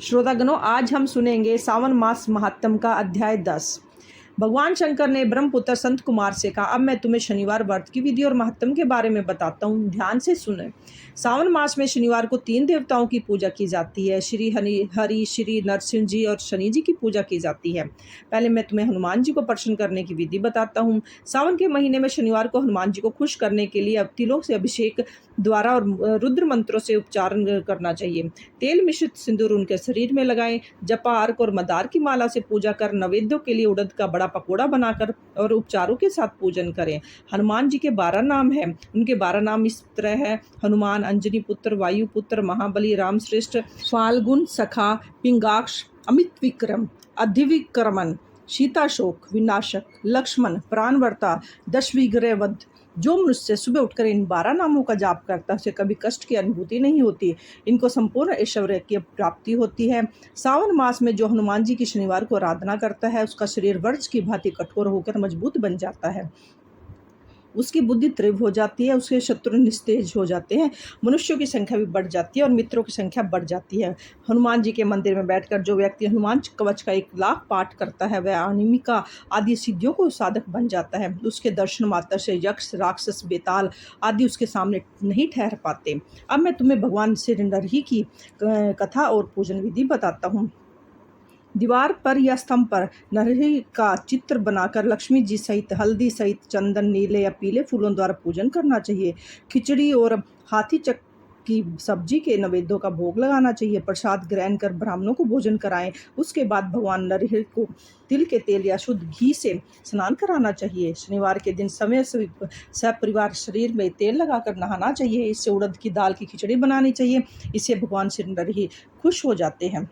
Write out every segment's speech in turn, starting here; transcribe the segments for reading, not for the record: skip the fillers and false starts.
श्रोतागणों, आज हम सुनेंगे सावन मास महात्म का अध्याय 10। भगवान शंकर ने ब्रह्मपुत्र संत कुमार से कहा, अब मैं तुम्हें शनिवार व्रत की विधि और महत्व के बारे में बताता हूँ, ध्यान से सुने। सावन मास में शनिवार को 3 देवताओं की पूजा की जाती है। श्री हरि, श्री नरसिंह जी और शनि जी की पूजा की जाती है। पहले मैं तुम्हें हनुमान जी को प्रसन्न करने की विधि बताता हूँ। सावन के महीने में शनिवार को हनुमान जी को खुश करने के लिए तिलों से अभिषेक द्वारा और रुद्र मंत्रों से उपचारण करना चाहिए। तेल मिश्रित सिंदूर उनके शरीर में लगाएं। जपा, अर्क और मदार की माला से पूजा कर नैवेद्यों के लिए उड़द का बड़ा पकोड़ा बनाकर और उपचारों के साथ पूजन करें। हनुमान जी के 12 नाम हैं। उनके 12 नाम इस तरह है: हनुमान, अंजनी पुत्र, वायु पुत्र, महाबली, राम श्रेष्ठ, फाल्गुन, सखा, पिंगाक्ष, अमित विक्रम, अधिविक्रमन, सीताशोक, विनाशक, लक्ष्मण, प्राणवर्ता, दशविग्रह वध। जो मनुष्य सुबह उठकर इन 12 नामों का जाप करता है उसे कभी कष्ट की अनुभूति नहीं होती। इनको संपूर्ण ऐश्वर्य की प्राप्ति होती है। सावन मास में जो हनुमान जी की शनिवार को आराधना करता है उसका शरीर वज्र की भांति कठोर होकर मजबूत बन जाता है। उसकी बुद्धि तीव्र हो जाती है, उसके शत्रु निस्तेज हो जाते हैं, मनुष्यों की संख्या भी बढ़ जाती है और मित्रों की संख्या बढ़ जाती है। हनुमान जी के मंदिर में बैठकर जो व्यक्ति हनुमान कवच का 1 लाख पाठ करता है वह अनिमिका आदि सिद्धियों को साधक बन जाता है। उसके दर्शन मात्र से यक्ष, राक्षस, बेताल आदि उसके सामने नहीं ठहर पाते। अब मैं तुम्हें भगवान श्री नरही की कथा और पूजन विधि बताता हूँ। दीवार पर या स्तंभ पर नरही का चित्र बनाकर लक्ष्मी जी सहित हल्दी सहित चंदन, नीले या पीले फूलों द्वारा पूजन करना चाहिए। खिचड़ी और हाथी चक की सब्जी के नैवेद्यों का भोग लगाना चाहिए। प्रसाद ग्रहण कर ब्राह्मणों को भोजन कराएं। उसके बाद भगवान नरही को तिल के तेल या शुद्ध घी से स्नान कराना चाहिए। शनिवार के दिन समय से सपरिवार शरीर में तेल लगाकर नहाना चाहिए। इससे उड़द की दाल की खिचड़ी बनानी चाहिए। इससे भगवान श्री नरही खुश हो जाते हैं।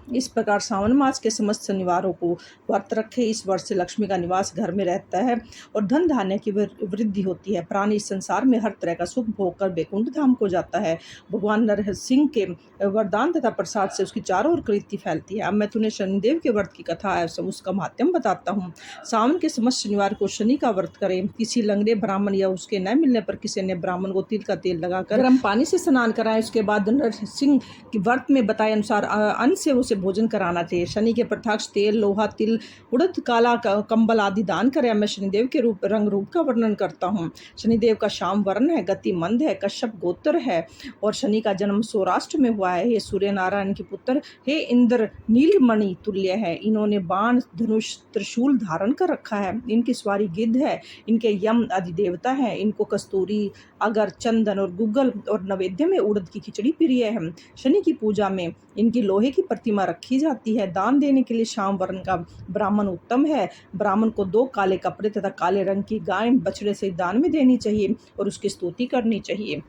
इस प्रकार सावन मास के समस्त शनिवारों को व्रत रखे। इस वर्ष से लक्ष्मी का निवास घर में रहता है और धन धान्य की वृद्धि होती है। प्राणी इस संसार में हर तरह का सुख भोग कर बैकुंठ धाम को जाता है। भगवान नरसिंह के वरदान तथा प्रसाद से उसकी चारों ओर कीर्ति फैलती है। अब मैं तुम्हें शनिदेव के व्रत की कथा है उसका माध्यम बताता हूँ। सावन के समस्त शनिवार को शनि का व्रत करें। किसी लंगड़े ब्राह्मण या उसके न मिलने पर किसी ने ब्राह्मण को तिल का तेल लगाकर गर्म पानी से स्नान कराएं। उसके बाद नरसिंह के व्रत में बताए अनुसार अन्न से उसे भोजन कराना चाहिए। शनि के प्रत्यक्ष तेल, लोहा, तिल, उड़द, काला कंबल आदि दान करें। मैं शनिदेव के रंग रूप का वर्णन करता हूँ। शनिदेव का श्याम वर्ण है, गति मंद है, कश्यप गोत्र है और शनि का जन्म सौराष्ट्र में हुआ है। हे सूर्य नारायण के पुत्र, हे इंद्र, नीलमणि तुल्य है। इन्होंने बाण, धनुष, त्रिशूल धारण कर रखा है। इनकी सवारी गिद्ध है। इनके यम आदि देवता है। इनको कस्तूरी, अगर, चंदन और गुग्गल और नैवेद्य में उड़द की खिचड़ी प्रिय है। शनि की पूजा में इनकी लोहे की प्रतिमा रखी जाती है। दान देने के लिए श्याम वर्ण का ब्राह्मण उत्तम है। ब्राह्मण को 2 काले कपड़े तथा काले रंग की गाय बछड़े से दान में देनी चाहिए और उसकी स्तुति करनी चाहिए।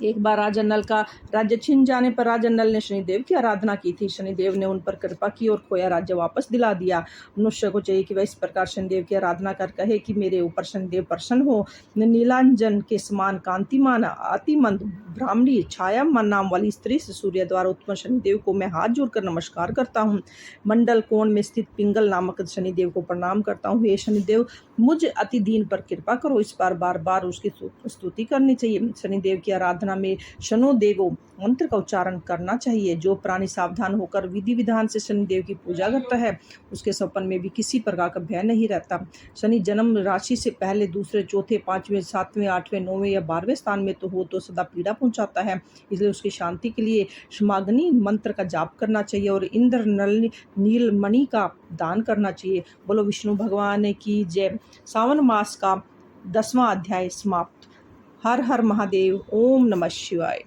एक बार राजा नल का राज्य छिन जाने पर राजा नल ने शनिदेव की आराधना की थी। शनिदेव ने उन पर कृपा की और खोया राज्य वापस दिला दिया। मनुष्य को चाहिए कि वह इस प्रकार शनिदेव की आराधना कर कहे कि मेरे ऊपर शनिदेव प्रसन्न हो। नीलांजन के समान कांतिमान, अतिमंद, ब्राह्मणी छाया नाम वाली स्त्री से सूर्य द्वारा उत्पन्न शनिदेव को मैं हाथ जोड़कर नमस्कार करता हूँ। मंडल कोण में स्थित पिंगल नामक शनिदेव को प्रणाम करता हूँ। हे शनिदेव, मुझ अति दीन पर कृपा करो। इस बार बार बार उसकी स्तुति करनी चाहिए। शनिदेव की आराधना में शनो देवो मंत्र का उच्चारण करना चाहिए। जो प्राणी सावधान होकर विधि विधान से शनिदेव की पूजा करता है उसके सपन में भी किसी प्रकार का भय नहीं रहता। शनि जन्म राशि से पहले दूसरे, चौथे, 5वें, 7वें, 8वें, 9वें या 12वें स्थान में तो हो तो सदा पीड़ा पहुंचाता है। इसलिए उसकी शांति के लिए समाग्नि मंत्र का जाप करना चाहिए और इंद्र नीलमणि का दान करना चाहिए। बोलो विष्णु भगवान की जय। सावन मास का 10वां अध्याय समाप्त। हर हर महादेव। ओम नमः शिवाय।